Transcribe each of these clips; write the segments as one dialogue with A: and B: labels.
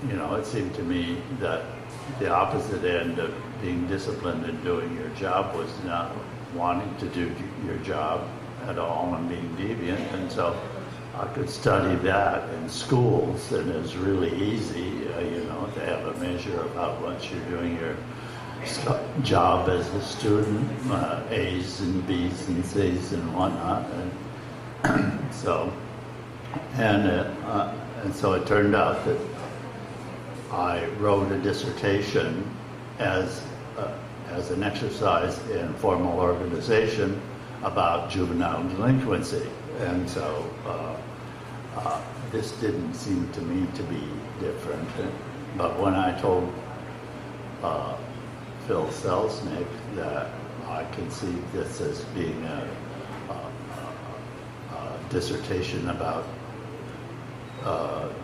A: you know, it seemed to me that the opposite end of being disciplined and doing your job was not wanting to do your job at all and being deviant. And so I could study that in schools, and it was really easy, you know, to have a measure of how much you're doing your job as a student, A's and B's and C's and whatnot. And so it turned out that I wrote a dissertation as an exercise in formal organization about juvenile delinquency. And so this didn't seem to me to be different. But when I told Phil Selznick that I conceived this as being a dissertation about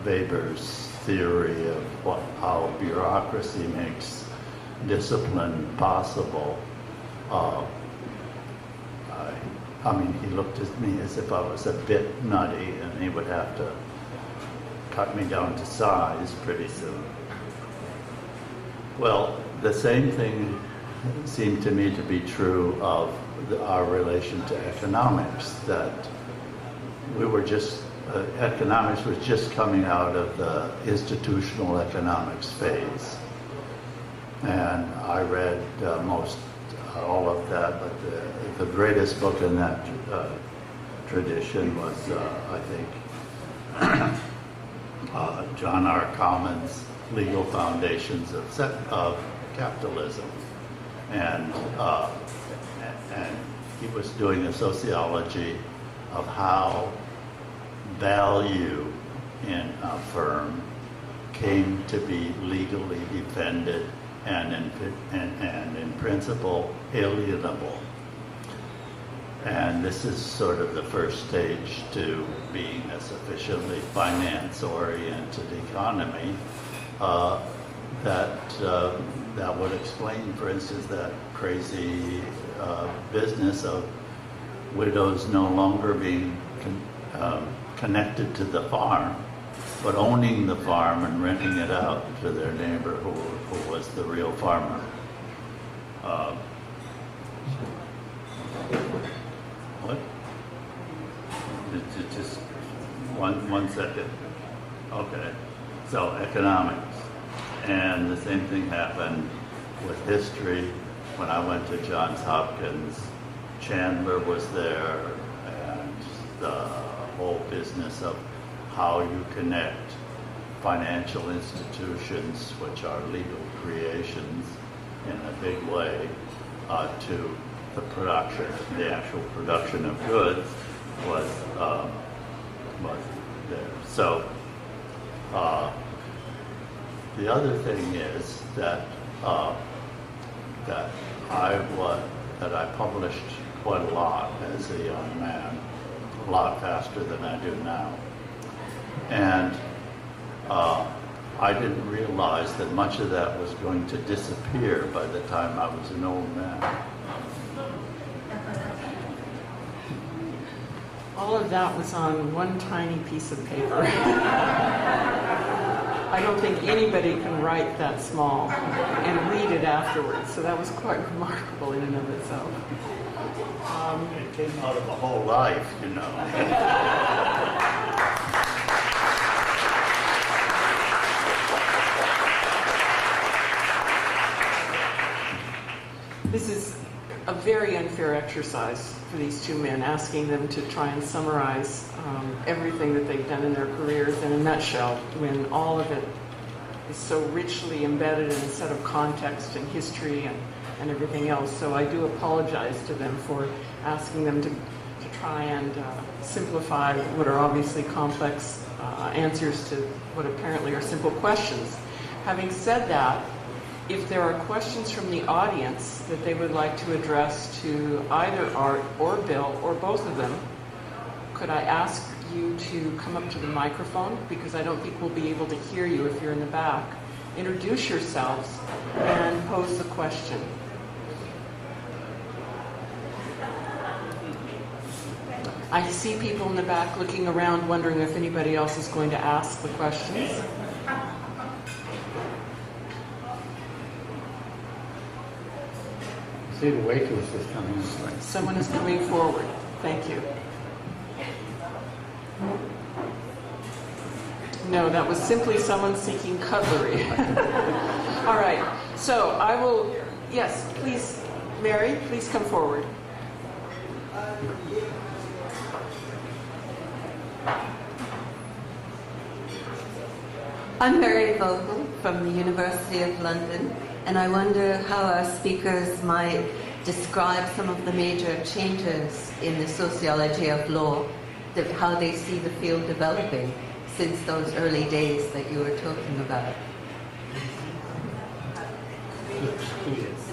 A: Weber's theory of how bureaucracy makes discipline possible, I mean, he looked at me as if I was a bit nutty, and he would have to cut me down to size pretty soon. Well, the same thing seemed to me to be true of our relation to economics, that we were just, economics was just coming out of the institutional economics phase. And I read all of that, but the greatest book in that tradition was, I think, John R. Common's Legal Foundations of Capitalism. And he was doing a sociology of how value in a firm came to be legally defended and in principle alienable. And this is sort of the first stage to being a sufficiently finance-oriented economy that would explain, for instance, that crazy business of widows no longer being connected to the farm, but owning the farm and renting it out to their neighbor who was the real farmer. What? Just one second. Okay. So economics. And the same thing happened with history. When I went to Johns Hopkins, Chandler was there, and the whole business of how you connect financial institutions, which are legal creations, in a big way to the production, the actual production of goods was there. So the other thing is that I published quite a lot as a young man, a lot faster than I do now. And I didn't realize that much of that was going to disappear by the time I was an old man.
B: All of that was on one tiny piece of paper. I don't think anybody can write that small and read it afterwards, so that was quite remarkable in and of itself.
A: It came out of a whole life, you know.
B: This is a very unfair exercise for these two men, asking them to try and summarize everything that they've done in their careers in a nutshell, when all of it is so richly embedded in a set of context and history and everything else. So I do apologize to them for asking them to try and simplify what are obviously complex answers to what apparently are simple questions. Having said that, if there are questions from the audience that they would like to address to either Art or Bill or both of them, could I ask you to come up to the microphone, because I don't think we'll be able to hear you if you're in the back. Introduce yourselves and pose the question. I see people in the back looking around, wondering if anybody else is going to ask the questions.
C: See the waitress is coming this way.
B: Someone is coming forward. Thank you. No, that was simply someone seeking cutlery. All right. So I will, yes, please, Mary, please come forward.
D: I'm Mary Vogel from the University of London, and I wonder how our speakers might describe some of the major changes in the sociology of law, how they see the field developing since those early days that you were talking about. The major changes.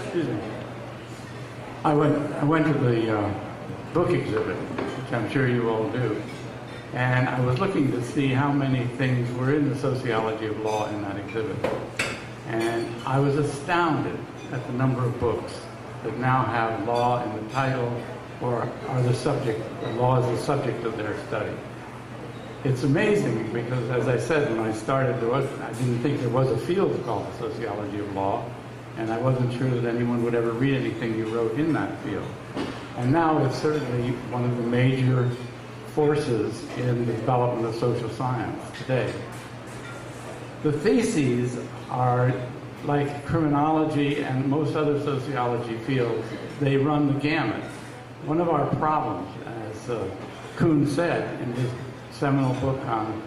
C: Excuse me. I went to the book exhibit, which I'm sure you all do, and I was looking to see how many things were in the sociology of law in that exhibit. And I was astounded at the number of books that now have law in the title or are the subject, law is the subject of their study. It's amazing because, as I said, when I started, I didn't think there was a field called the sociology of law, and I wasn't sure that anyone would ever read anything you wrote in that field. And now it's certainly one of the major forces in the development of social science today. The theses are like criminology and most other sociology fields. They run the gamut. One of our problems, as Kuhn said in his seminal book on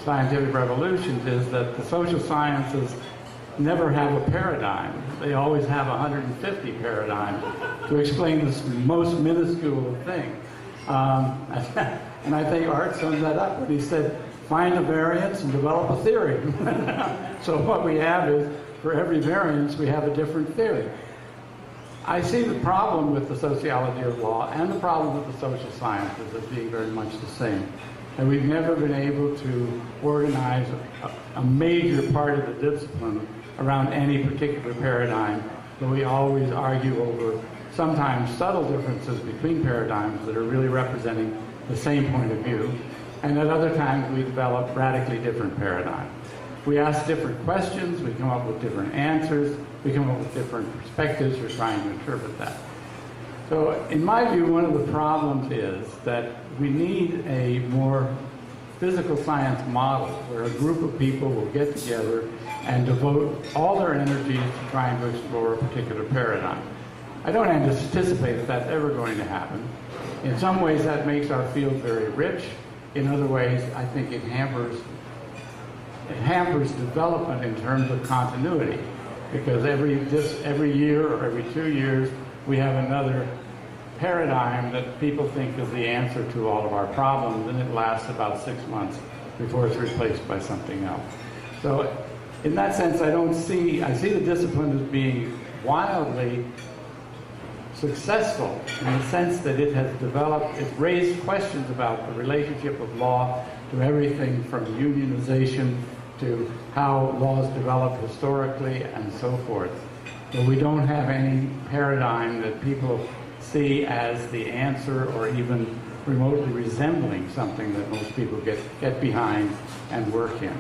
C: scientific revolutions, is that the social sciences never have a paradigm. They always have 150 paradigms to explain this most minuscule thing. And I think Art summed that up when he said, find a variance and develop a theory. So what we have is, for every variance, we have a different theory. I see the problem with the sociology of law and the problem with the social sciences as being very much the same. And we've never been able to organize a major part of the discipline around any particular paradigm, but we always argue over sometimes subtle differences between paradigms that are really representing the same point of view, and at other times we develop radically different paradigms. We ask different questions, we come up with different answers, we come up with different perspectives for trying to interpret that. So in my view, one of the problems is that we need a more physical science model where a group of people will get together and devote all their energies to trying to explore a particular paradigm. I don't anticipate that that's ever going to happen. In some ways that makes our field very rich. In other ways, I think it hampers development in terms of continuity, because every year or every 2 years we have another paradigm that people think is the answer to all of our problems, and it lasts about 6 months before it's replaced by something else. So in that sense, I see the discipline as being wildly successful in the sense that it has developed, it's raised questions about the relationship of law to everything from unionization to how laws develop historically and so forth. But we don't have any paradigm that people see as the answer or even remotely resembling something that most people get behind and work in.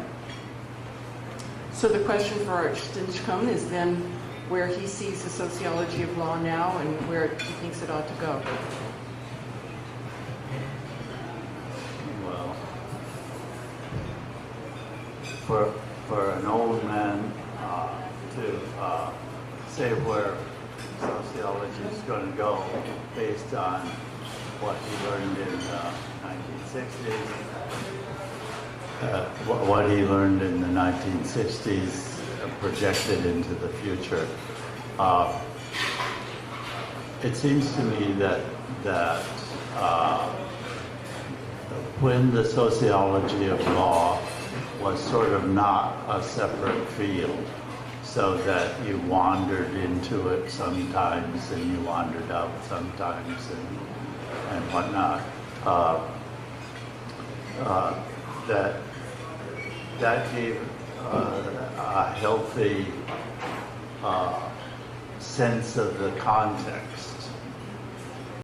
B: So the question for Art Stinchcombe is then where he sees the sociology of law now and where he thinks it ought to go.
A: Well, for an old man to say where sociology is going to go based on what he learned in the 1960s, what he learned in the 1960s projected into the future. It seems to me that when the sociology of law was sort of not a separate field, so that you wandered into it sometimes and you wandered out sometimes and whatnot, that gave a healthy sense of the context.